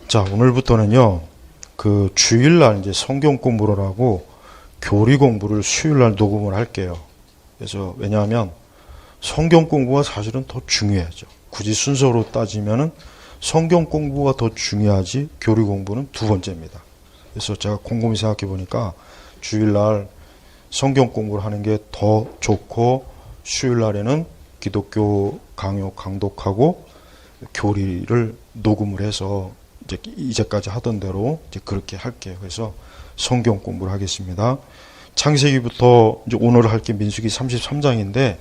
자, 오늘부터는요, 그 주일날 이제 성경 공부를 하고 교리 공부를 수요일날 녹음을 할게요. 그래서 왜냐하면 성경 공부가 사실은 더 중요하죠. 굳이 순서로 따지면은 성경 공부가 더 중요하지 교리 공부는 두 번째입니다. 그래서 제가 곰곰이 생각해 보니까 주일날 성경 공부를 하는 게 더 좋고 수요일날에는 기독교 강요 강독하고 교리를 녹음을 해서 이제까지 하던 대로 이제 그렇게 할게요. 그래서 성경 공부를 하겠습니다. 창세기부터 이제 오늘 할 게 민수기 33장인데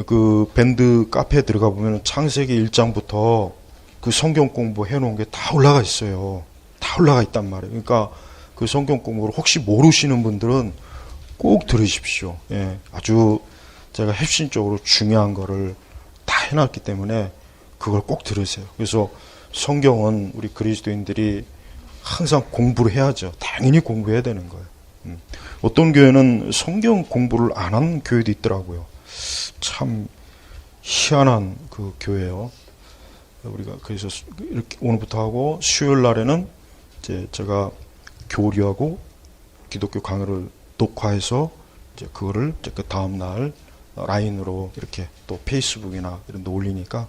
그 밴드 카페에 들어가 보면 창세기 1장부터 그 성경 공부 해놓은 게 다 올라가 있어요. 다 올라가 있단 말이에요. 그러니까 그 성경 공부를 혹시 모르시는 분들은 꼭 들으십시오. 예, 아주 제가 핵심적으로 중요한 거를 다 해놨기 때문에 그걸 꼭 들으세요. 그래서 성경은 우리 그리스도인들이 항상 공부를 해야죠. 당연히 공부해야 되는 거예요. 어떤 교회는 성경 공부를 안 하는 교회도 있더라고요. 참 희한한 그 교회예요. 우리가 그래서 이렇게 오늘부터 하고 수요일 날에는 이제 제가 교리하고 기독교 강의를 녹화해서 이제 그거를 이제 그 다음 날 라인으로 이렇게 또 페이스북이나 이런 데 올리니까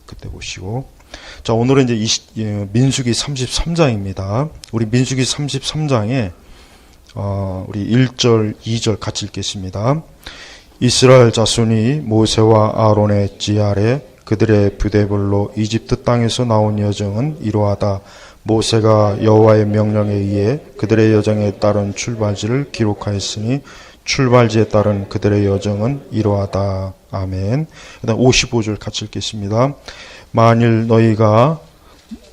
그때 보시고. 자, 오늘은 이제 민수기 33장입니다. 우리 민수기 33장에 우리 1절, 2절 같이 읽겠습니다. 이스라엘 자손이 모세와 아론의 지 아래 그들의 부대별로 이집트 땅에서 나온 여정은 이러하다. 모세가 여호와의 명령에 의해 그들의 여정에 따른 출발지를 기록하였으니 출발지에 따른 그들의 여정은 이러하다. 아멘. 그다음 55절 같이 읽겠습니다. 만일 너희가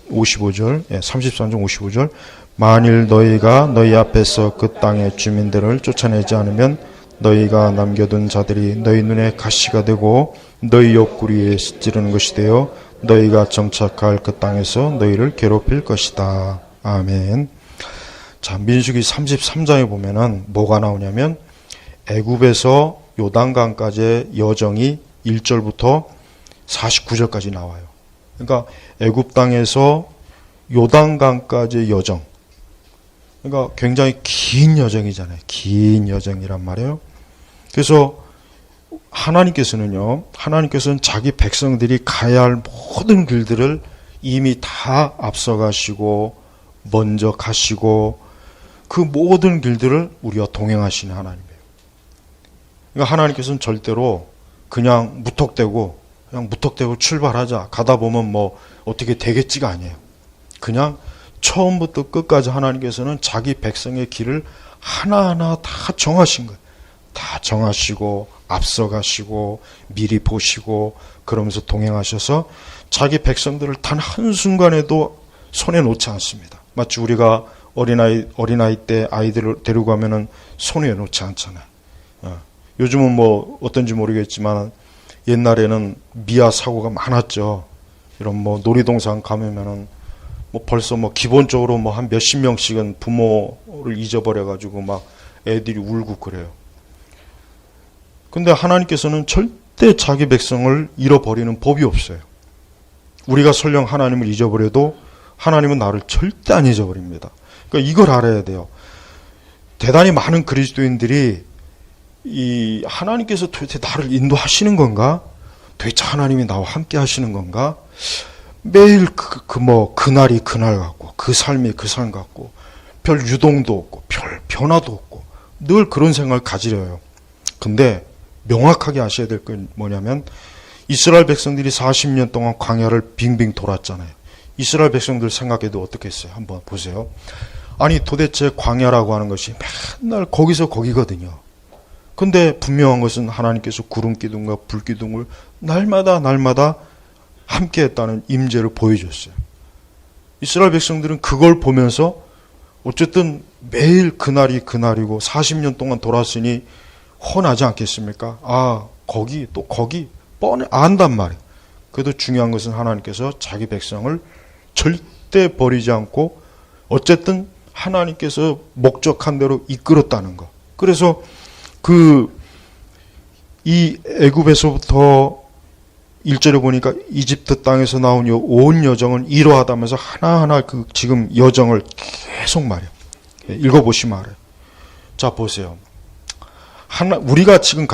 55절, 33장 55절. 만일 너희가 너희 앞에서 그 땅의 주민들을 쫓아내지 않으면 너희가 남겨둔 자들이 너희 눈에 가시가 되고 너희 옆구리에 찌르는 것이 되어 너희가 정착할 그 땅에서 너희를 괴롭힐 것이다. 아멘. 자, 민수기 33장에 보면은 뭐가 나오냐면 애굽에서 요단강까지의 여정이 1절부터 49절까지 나와요. 그러니까 애굽 땅에서 요단강까지의 여정. 그러니까 굉장히 긴 여정이잖아요. 긴 여정이란 말이에요. 그래서 하나님께서는 자기 백성들이 가야 할 모든 길들을 이미 다 앞서가시고 먼저 가시고 그 모든 길들을 우리와 동행하시는 하나님이에요. 그러니까 하나님께서는 절대로 그냥 무턱대고 출발하자 가다 보면 뭐 어떻게 되겠지가 아니에요. 그냥 처음부터 끝까지 하나님께서는 자기 백성의 길을 하나하나 다 정하신 거예요. 다 정하시고 앞서가시고 미리 보시고 그러면서 동행하셔서 자기 백성들을 단 한순간에도 손에 놓지 않습니다. 마치 우리가 어린아이 때 아이들을 데리고 가면은 손에 놓지 않잖아요. 요즘은 뭐 어떤지 모르겠지만 옛날에는 미아 사고가 많았죠. 이런 뭐 놀이동산 가면은 뭐 벌써 뭐 기본적으로 뭐 한 몇십 명씩은 부모를 잊어버려가지고 막 애들이 울고 그래요. 근데 하나님께서는 절대 자기 백성을 잃어버리는 법이 없어요. 우리가 설령 하나님을 잊어버려도 하나님은 나를 절대 안 잊어버립니다. 그러니까 이걸 알아야 돼요. 대단히 많은 그리스도인들이 이 하나님께서 도대체 나를 인도하시는 건가? 도대체 하나님이 나와 함께 하시는 건가? 매일 그날이 그날 같고 그 삶이 그 삶 같고 별 유동도 없고 별 변화도 없고 늘 그런 생각을 가지려요. 근데 명확하게 아셔야 될 건 뭐냐면 이스라엘 백성들이 40년 동안 광야를 빙빙 돌았잖아요. 이스라엘 백성들 생각해도 어떻겠어요? 한번 보세요. 아니 도대체 광야라고 하는 것이 맨날 거기서 거기거든요. 근데 분명한 것은 하나님께서 구름 기둥과 불 기둥을 날마다 함께 했다는 임재를 보여줬어요. 이스라엘 백성들은 그걸 보면서 어쨌든 매일 그날이 그날이고 40년 동안 돌았으니 훤하지 않겠습니까? 거기 뻔히 안단 말이에요. 그래도 중요한 것은 하나님께서 자기 백성을 절대 버리지 않고 어쨌든 하나님께서 목적한 대로 이끌었다는 것. 그래서 이 애굽에서부터 1절에 보니까 이집트 땅에서 나온 온 여정은 이러하다면서 하나하나 그 지금 여정을 계속 말해요. 읽어보시면 알아요. 자, 보세요.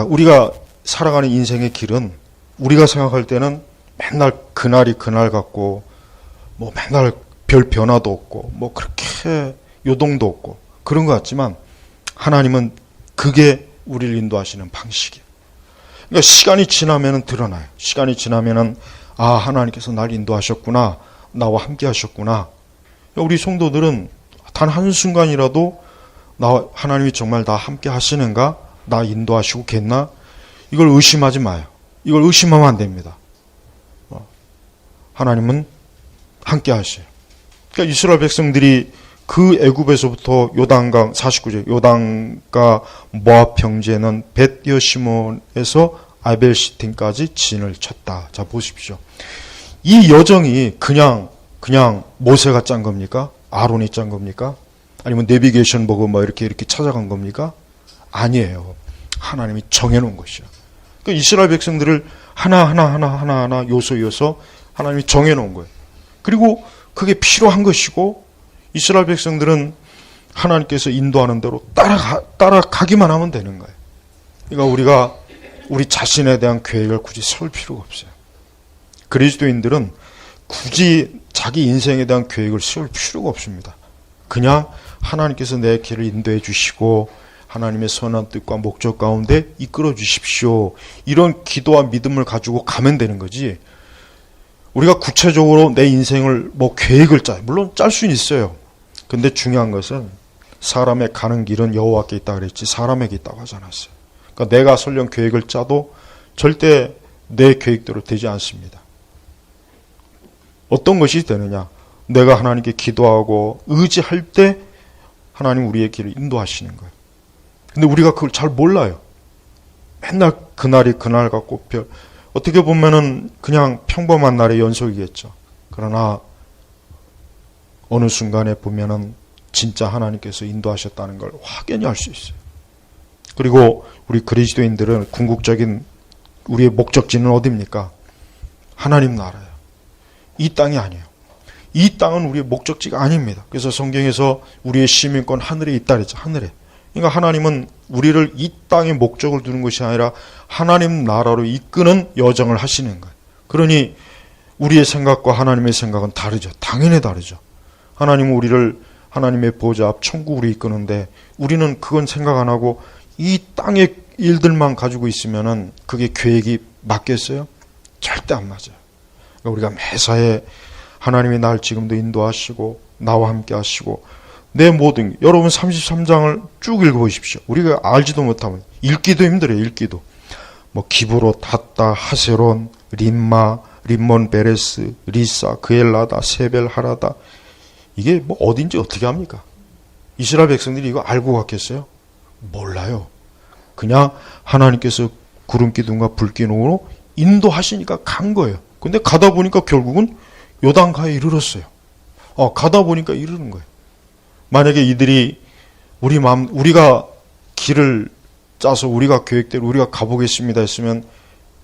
우리가 살아가는 인생의 길은 우리가 생각할 때는 맨날 그날이 그날 같고, 뭐 맨날 별 변화도 없고, 뭐 그렇게 요동도 없고, 그런 것 같지만, 하나님은 그게 우리를 인도하시는 방식이에요. 그러니까 시간이 지나면은 드러나요. 시간이 지나면은, 아, 하나님께서 날 인도하셨구나. 나와 함께 하셨구나. 우리 성도들은 단 한순간이라도 하나님이 정말 나 함께 하시는가? 나 인도하시고 겠나? 이걸 의심하지 마요. 이걸 의심하면 안 됩니다. 하나님은 함께 하셔요. 그러니까 이스라엘 백성들이 그 애굽에서부터 요단강 49절 요단과 모압 평지에는 벳여시몬에서 아벨시팀까지 진을 쳤다. 자, 보십시오. 이 여정이 그냥 모세가 짠 겁니까? 아론이 짠 겁니까? 아니면 내비게이션 보고 뭐 이렇게 찾아간 겁니까? 아니에요. 하나님이 정해놓은 것이요. 그러니까 이스라엘 백성들을 하나하나 요소 하나님이 정해놓은 거예요. 그리고 그게 필요한 것이고 이스라엘 백성들은 하나님께서 인도하는 대로 따라가기만 하면 되는 거예요. 그러니까 우리가 우리 자신에 대한 계획을 굳이 세울 필요가 없어요. 그리스도인들은 굳이 자기 인생에 대한 계획을 세울 필요가 없습니다. 그냥 하나님께서 내 길을 인도해 주시고 하나님의 선한 뜻과 목적 가운데 이끌어 주십시오. 이런 기도와 믿음을 가지고 가면 되는 거지. 우리가 구체적으로 내 인생을 계획을 물론 짤 수는 있어요. 근데 중요한 것은 사람의 가는 길은 여호와께 있다 그랬지 사람에게 있다고 하지 않았어요. 그러니까 내가 설령 계획을 짜도 절대 내 계획대로 되지 않습니다. 어떤 것이 되느냐? 내가 하나님께 기도하고 의지할 때 하나님 우리의 길을 인도하시는 거예요. 근데 우리가 그걸 잘 몰라요. 맨날 그날이 그날 같고 어떻게 보면은 그냥 평범한 날의 연속이겠죠. 그러나 어느 순간에 보면은 진짜 하나님께서 인도하셨다는 걸 확연히 알 수 있어요. 그리고 우리 그리스도인들은 궁극적인 우리의 목적지는 어디입니까? 하나님 나라예요. 이 땅이 아니에요. 이 땅은 우리의 목적지가 아닙니다. 그래서 성경에서 우리의 시민권 하늘에 있다 그랬죠. 하늘에. 그러니까 하나님은 우리를 이 땅에 목적을 두는 것이 아니라 하나님 나라로 이끄는 여정을 하시는 거예요. 그러니 우리의 생각과 하나님의 생각은 다르죠. 당연히 다르죠. 하나님은 우리를 하나님의 보좌 앞 천국으로 이끄는데 우리는 그건 생각 안 하고 이 땅의 일들만 가지고 있으면은 그게 계획이 맞겠어요? 절대 안 맞아요. 그러니까 우리가 매사에 하나님이 날 지금도 인도하시고 나와 함께 하시고 내 모든 여러분 33장을 쭉 읽어보십시오. 우리가 알지도 못하면 읽기도 힘들어요. 읽기도 뭐 기브로 닷다 하세론 림마 림몬 베레스 리사 그엘라다 세벨 하라다 이게 뭐 어딘지 어떻게 합니까? 이스라엘 백성들이 이거 알고 갔겠어요? 몰라요. 그냥 하나님께서 구름 기둥과 불 기둥으로 인도하시니까 간 거예요. 근데 가다 보니까 결국은 요단가에 이르렀어요. 가다 보니까 이르는 거예요. 만약에 이들이 우리가 길을 짜서 우리가 계획대로 우리가 가보겠습니다 했으면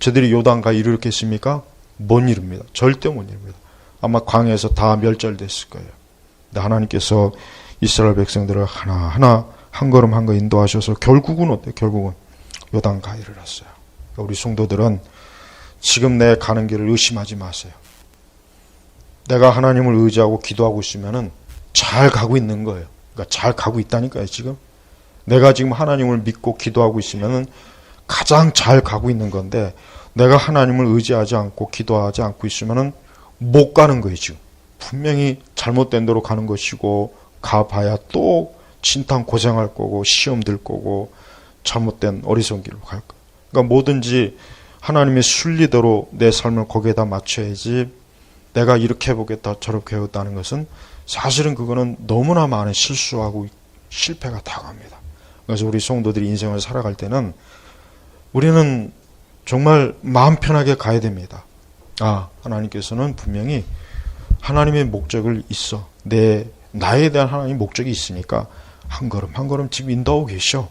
저들이 요단가에 이르렀겠습니까? 못 이룹니다. 절대 못 이룹니다. 아마 광야에서 다 멸절됐을 거예요. 근데 하나님께서 이스라엘 백성들을 하나하나 한 걸음 한 걸음 인도하셔서 결국은 어때요? 결국은 요단가에 이르렀어요. 그러니까 우리 성도들은 지금 내 가는 길을 의심하지 마세요. 내가 하나님을 의지하고 기도하고 있으면은 잘 가고 있는 거예요. 그러니까 잘 가고 있다니까요, 지금. 내가 지금 하나님을 믿고 기도하고 있으면은 가장 잘 가고 있는 건데 내가 하나님을 의지하지 않고 기도하지 않고 있으면은 못 가는 거예요, 지금. 분명히 잘못된 대로 가는 것이고 가봐야 또 진탕 고생할 거고 시험 들 거고 잘못된 어리석은 길로 갈 거예요. 그러니까 뭐든지 하나님의 순리대로 내 삶을 거기에다 맞춰야지 내가 이렇게 해보겠다 저렇게 해보겠다는 것은 사실은 그거는 너무나 많은 실수하고 실패가 다가옵니다. 그래서 우리 성도들이 인생을 살아갈 때는 우리는 정말 마음 편하게 가야 됩니다. 하나님께서는 분명히 하나님의 목적을 있어. 나에 대한 하나님의 목적이 있으니까 한 걸음 한 걸음 지금 인도하고 계셔.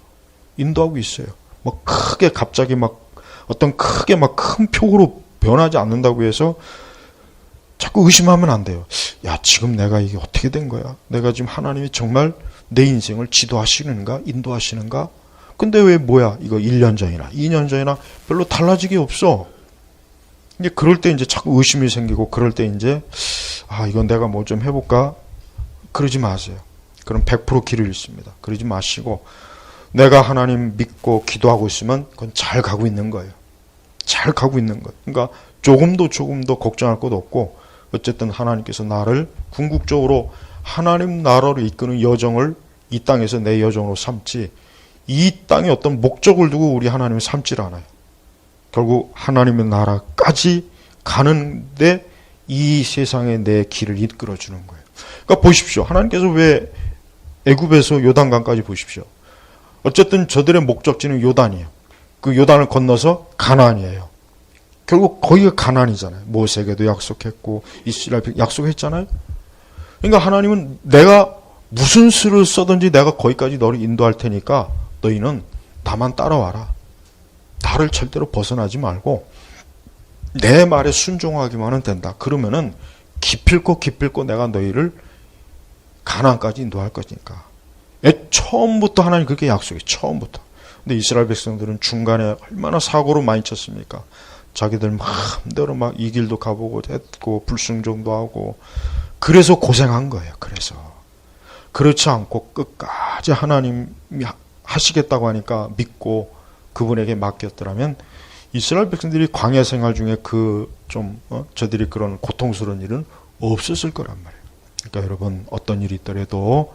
인도하고 있어요. 뭐 크게 갑자기 막 어떤 크게 막 큰 폭우로 변하지 않는다고 해서 자꾸 의심하면 안 돼요. 야, 지금 내가 이게 어떻게 된 거야? 내가 지금 하나님이 정말 내 인생을 지도하시는가? 인도하시는가? 근데 왜 뭐야? 이거 1년 전이나 2년 전이나 별로 달라지기 없어. 이제 그럴 때 이제 자꾸 의심이 생기고, 그럴 때 이제 이건 내가 뭐 좀 해볼까? 그러지 마세요. 그럼 100% 길을 잃습니다. 그러지 마시고, 내가 하나님 믿고 기도하고 있으면 그건 잘 가고 있는 거예요. 잘 가고 있는 거예요. 그러니까 조금도 걱정할 것도 없고, 어쨌든 하나님께서 나를 궁극적으로 하나님 나라로 이끄는 여정을 이 땅에서 내 여정으로 삼지, 이 땅에 어떤 목적을 두고 우리 하나님을 삼질 않아요. 결국 하나님의 나라까지 가는데 이 세상에 내 길을 이끌어 주는 거예요. 그러니까 보십시오. 하나님께서 왜 애굽에서 요단강까지 보십시오. 어쨌든 저들의 목적지는 요단이에요. 그 요단을 건너서 가나안이에요. 결국 거기가 가나안이잖아요. 모세에게도 약속했고 이스라엘 약속했잖아요. 그러니까 하나님은 내가 무슨 수를 써든지 내가 거기까지 너를 인도할 테니까 너희는 나만 따라와라. 나를 절대로 벗어나지 말고 내 말에 순종하기만은 된다. 그러면은 기필코 내가 너희를 가나안까지 인도할 거니까. 처음부터 하나님 그렇게 약속해. 처음부터. 근데 이스라엘 백성들은 중간에 얼마나 사고를 많이 쳤습니까? 자기들 마음대로 막 이 길도 가보고 했고 불순종도 하고, 그래서 고생한 거예요. 그래서 그렇지 않고 끝까지 하나님이 하시겠다고 하니까 믿고 그분에게 맡겼더라면 이스라엘 백성들이 광야 생활 중에 저들이 그런 고통스러운 일은 없었을 거란 말이에요. 그러니까 여러분, 어떤 일이 있더라도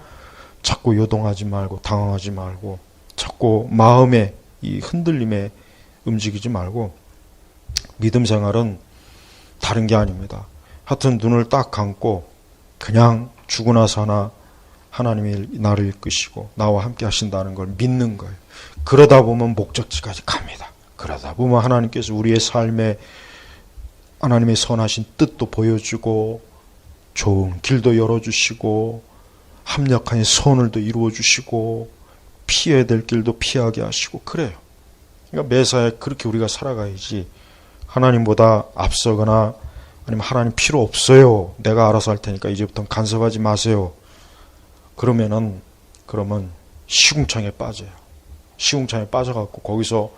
자꾸 요동하지 말고 당황하지 말고 자꾸 마음의 이 흔들림에 움직이지 말고, 믿음 생활은 다른 게 아닙니다. 하여튼 눈을 딱 감고 그냥 죽으나 사나 하나님이 나를 이끄시고 나와 함께 하신다는 걸 믿는 거예요. 그러다 보면 목적지까지 갑니다. 그러다 보면 하나님께서 우리의 삶에 하나님의 선하신 뜻도 보여주고 좋은 길도 열어주시고 합력한 선을도 이루어주시고 피해야 될 길도 피하게 하시고 그래요. 그러니까 매사에 그렇게 우리가 살아가야지, 하나님보다 앞서거나 아니면 하나님 필요 없어요, 내가 알아서 할 테니까 이제부터는 간섭하지 마세요, 그러면 시궁창에 빠져요. 시궁창에 빠져갖고 거기서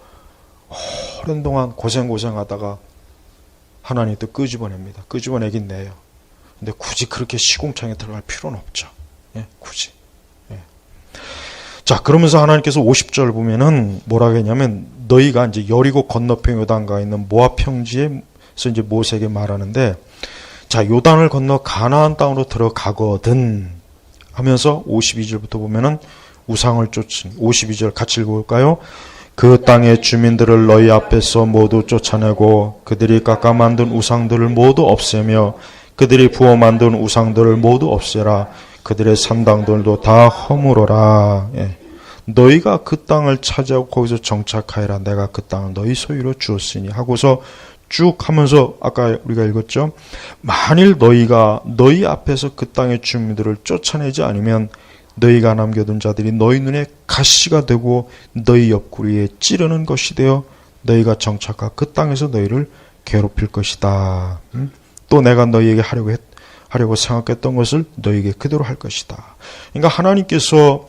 오랜 동안 고생하다가 하나님이 또 끄집어냅니다. 끄집어내긴 내요. 근데 굳이 그렇게 시궁창에 들어갈 필요는 없죠. 굳이. 자, 그러면서 하나님께서 50절 보면은 뭐라고 했냐면, 너희가 이제 여리고 건너편 요단가에 있는 모압 평지에서 이제 모세에게 말하는데, 자, 요단을 건너 가나안 땅으로 들어가거든 하면서 52절부터 보면은 우상을 쫓은, 52절 같이 읽어볼까요? 그 땅의 주민들을 너희 앞에서 모두 쫓아내고 그들이 깎아 만든 우상들을 모두 없애며 그들이 부어 만든 우상들을 모두 없애라. 그들의 산당들도 다 허물어라. 너희가 그 땅을 차지하고 거기서 정착하여라. 내가 그 땅을 너희 소유로 주었으니 하고서 쭉 하면서 아까 우리가 읽었죠. 만일 너희가 너희 앞에서 그 땅의 주민들을 쫓아내지 않으면 너희가 남겨둔 자들이 너희 눈에 가시가 되고 너희 옆구리에 찌르는 것이 되어 너희가 정착한 그 땅에서 너희를 괴롭힐 것이다. 또 내가 너희에게 하려고 생각했던 것을 너희에게 그대로 할 것이다. 그러니까 하나님께서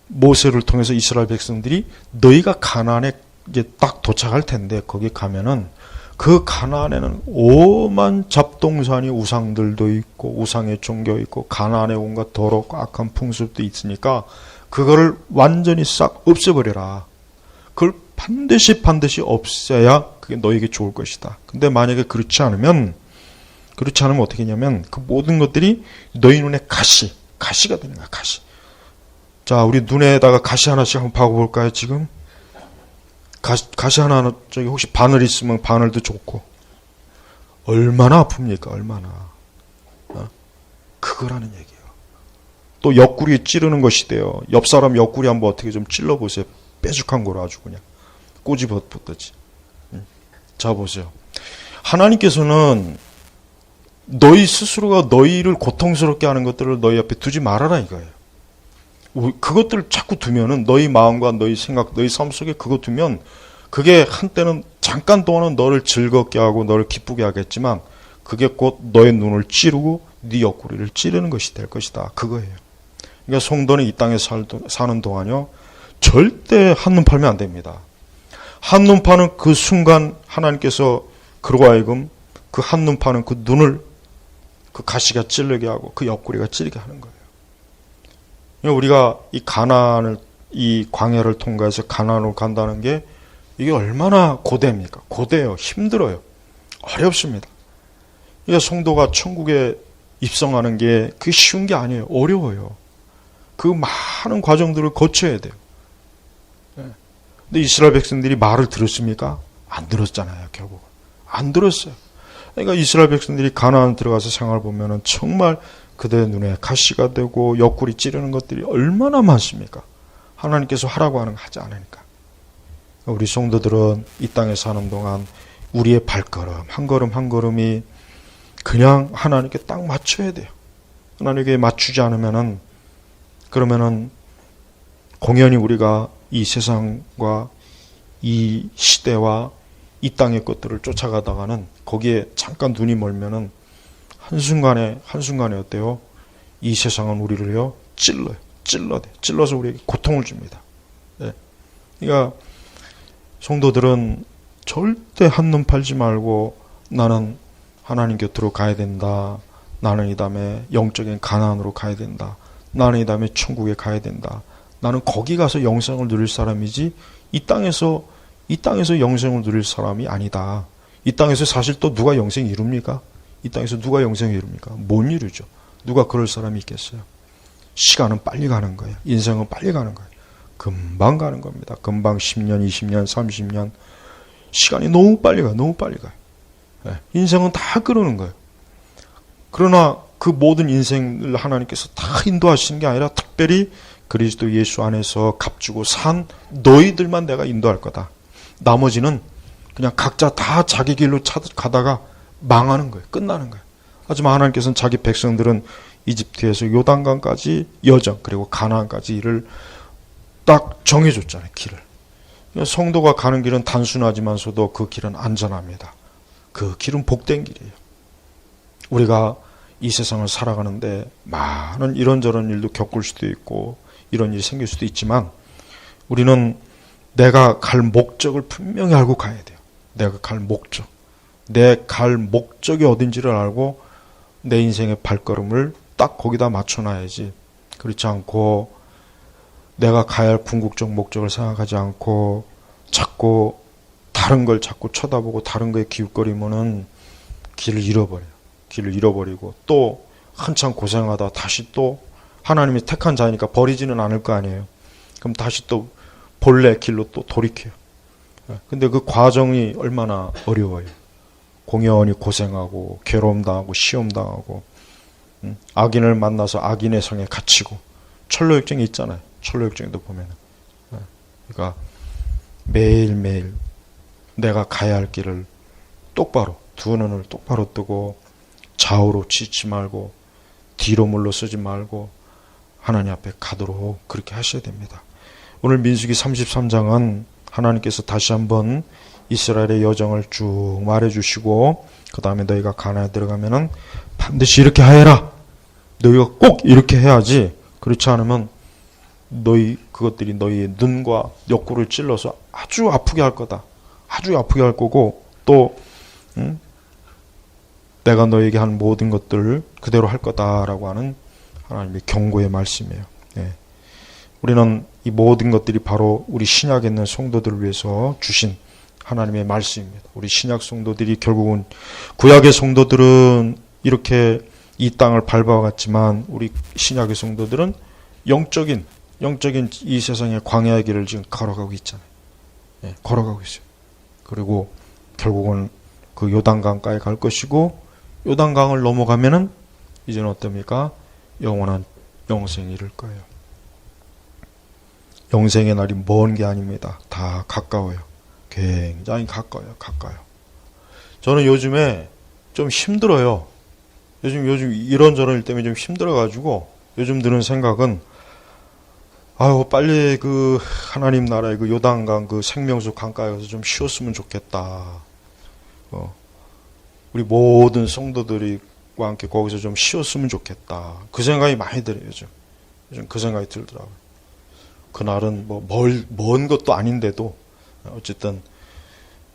모세를 통해서 이스라엘 백성들이 너희가 가나안에 이제 딱 도착할 텐데 거기 가면은 그 가나안에는 오만 잡동사니 우상들도 있고 우상의 종교 있고 가나안에 온갖 더럽고 악한 풍습도 있으니까 그거를 완전히 싹 없애버려라. 그걸 반드시 없애야 그게 너에게 좋을 것이다. 근데 만약에 그렇지 않으면 어떻게 했냐면 그 모든 것들이 너희 눈에 가시가 되는 거야. 가시. 자, 우리 눈에다가 가시 하나씩 한번 박아볼까요? 지금 가시 하나, 저기 혹시 바늘 있으면 바늘도 좋고. 얼마나 아픕니까? 얼마나. 그거라는 얘기예요. 또 옆구리에 찌르는 것이 돼요. 옆 사람 옆구리 한번 어떻게 좀 찔러보세요. 뾰족한 거로 아주 그냥 꼬집어붙듯이. 자, 보세요. 하나님께서는 너희 스스로가 너희를 고통스럽게 하는 것들을 너희 앞에 두지 말아라 이거예요. 그것들을 자꾸 두면은 너희 마음과 너희 생각, 너희 삶 속에 그거 두면 그게 한때는 잠깐 동안은 너를 즐겁게 하고 너를 기쁘게 하겠지만 그게 곧 너의 눈을 찌르고 네 옆구리를 찌르는 것이 될 것이다. 그거예요. 그러니까 성도는 이 땅에 사는 동안요 절대 한눈 팔면 안 됩니다. 한눈 파는 그 순간 하나님께서 그러고 하여금 그 한눈 파는 그 눈을 그 가시가 찌르게 하고 그 옆구리가 찌르게 하는 거예요. 그러니까 우리가 이 가나안을 이 광야를 통과해서 가나안으로 간다는 게 이게 얼마나 고대입니까? 고대요. 힘들어요. 어렵습니다. 그러니까 성도가 천국에 입성하는 게 그게 쉬운 게 아니에요. 어려워요. 그 많은 과정들을 거쳐야 돼요. 근데 이스라엘 백성들이 말을 들었습니까? 안 들었잖아요. 결국 안 들었어요. 그러니까 이스라엘 백성들이 가나안 들어가서 생활을 보면은 정말 그들의 눈에 가시가 되고 옆구리 찌르는 것들이 얼마나 많습니까? 하나님께서 하라고 하는 거 하지 않으니까. 우리 성도들은 이 땅에 사는 동안 우리의 발걸음 한 걸음 한 걸음이 그냥 하나님께 딱 맞춰야 돼요. 하나님께 맞추지 않으면은 그러면은 공연히 우리가 이 세상과 이 시대와 이 땅의 것들을 쫓아가다가는 거기에 잠깐 눈이 멀면은 한순간에 어때요? 이 세상은 우리를요 찔러서 우리에게 고통을 줍니다. 네. 그러니까 성도들은 절대 한눈 팔지 말고 나는 하나님 곁으로 가야 된다. 나는 이 다음에 영적인 가나안으로 가야 된다. 나는 이 다음에 천국에 가야 된다. 나는 거기 가서 영생을 누릴 사람이지 이 땅에서 영생을 누릴 사람이 아니다. 이 땅에서 사실 또 누가 영생 이룹니까? 이 땅에서 누가 영생 이룹니까? 못 이루죠. 누가 그럴 사람이 있겠어요? 시간은 빨리 가는 거예요. 인생은 빨리 가는 거예요. 금방 가는 겁니다. 금방 10년, 20년, 30년. 시간이 너무 빨리 가요. 너무 빨리 가요. 네. 인생은 다 끄르는 거예요. 그러나 그 모든 인생을 하나님께서 다 인도하시는 게 아니라 특별히 그리스도 예수 안에서 값주고 산 너희들만 내가 인도할 거다. 나머지는 그냥 각자 다 자기 길로 가다가 망하는 거예요. 끝나는 거예요. 하지만 하나님께서는 자기 백성들은 이집트에서 요단강까지 여정 그리고 가나안까지 일을 딱 정해줬잖아요. 길을. 성도가 가는 길은 단순하지만서도 그 길은 안전합니다. 그 길은 복된 길이에요. 우리가 이 세상을 살아가는데 많은 이런저런 일도 겪을 수도 있고 이런 일이 생길 수도 있지만 우리는 내가 갈 목적을 분명히 알고 가야 돼요. 내가 갈 목적. 내 갈 목적이 어딘지를 알고 내 인생의 발걸음을 딱 거기다 맞춰놔야지. 그렇지 않고 내가 가야 할 궁극적 목적을 생각하지 않고 자꾸 다른 걸 자꾸 쳐다보고 다른 거에 기웃거리면은 길을 잃어버려요. 길을 잃어버리고 또 한참 고생하다 다시 또 하나님이 택한 자니까 버리지는 않을 거 아니에요. 그럼 다시 또 본래 길로 또 돌이켜요. 근데 그 과정이 얼마나 어려워요. 공연히 고생하고 괴로움 당하고 시험 당하고 악인을 만나서 악인의 성에 갇히고 철로역정이 있잖아요. 철로역정도 보면은. 그러니까 매일매일 내가 가야 할 길을 똑바로 두 눈을 똑바로 뜨고 좌우로 치지 말고 뒤로 물러서지 말고 하나님 앞에 가도록 그렇게 하셔야 됩니다. 오늘 민수기 33장은 하나님께서 다시 한번 이스라엘의 여정을 쭉 말해주시고 그 다음에 너희가 가나안에 들어가면은 반드시 이렇게 하여라. 너희가 꼭 이렇게 해야지. 그렇지 않으면 그것들이 너희의 눈과 옆구리를 찔러서 아주 아프게 할 거다. 아주 아프게 할 거고 또 내가 너에게 한 모든 것들을 그대로 할 거다라고 하는 하나님의 경고의 말씀이에요. 네. 우리는 이 모든 것들이 바로 우리 신약에 있는 성도들을 위해서 주신 하나님의 말씀입니다. 우리 신약 성도들이 결국은 구약의 성도들은 이렇게 이 땅을 밟아갔지만 우리 신약의 성도들은 영적인 이 세상의 광야의 길을 지금 걸어가고 있잖아요. 네, 걸어가고 있어요. 그리고 결국은 그 요단강가에 갈 것이고 요단강을 넘어가면은 이제는 어떻습니까? 영원한 영생에 이를 거예요. 영생의 날이 먼 게 아닙니다. 다 가까워요. 굉장히 가까워요. 저는 요즘에 좀 힘들어요. 요즘 이런저런 일 때문에 좀 힘들어가지고 요즘 드는 생각은 아유, 빨리 그 하나님 나라의 그 요단강 그 생명수 강가에 가서 좀 쉬었으면 좋겠다. 우리 모든 성도들이 와 함께 거기서 좀 쉬었으면 좋겠다. 그 생각이 많이 들어요, 요즘. 요즘 그 생각이 들더라고요. 그날은 뭐 먼 것도 아닌데도 어쨌든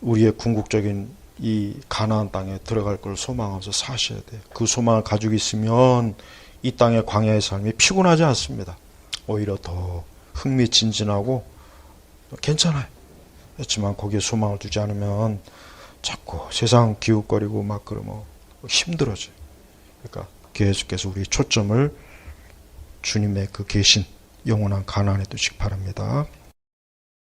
우리의 궁극적인 이 가나안 땅에 들어갈 걸 소망하면서 사셔야 돼요. 그 소망을 가지고 있으면 이 땅의 광야의 삶이 피곤하지 않습니다. 오히려 더 흥미진진하고 괜찮아요. 그렇지만 거기에 소망을 두지 않으면 자꾸 세상 기웃거리고 막 그러면 힘들어져요. 그러니까 계속해서 우리 초점을 주님의 그 계신 영원한 가나안에 두시기 바랍니다.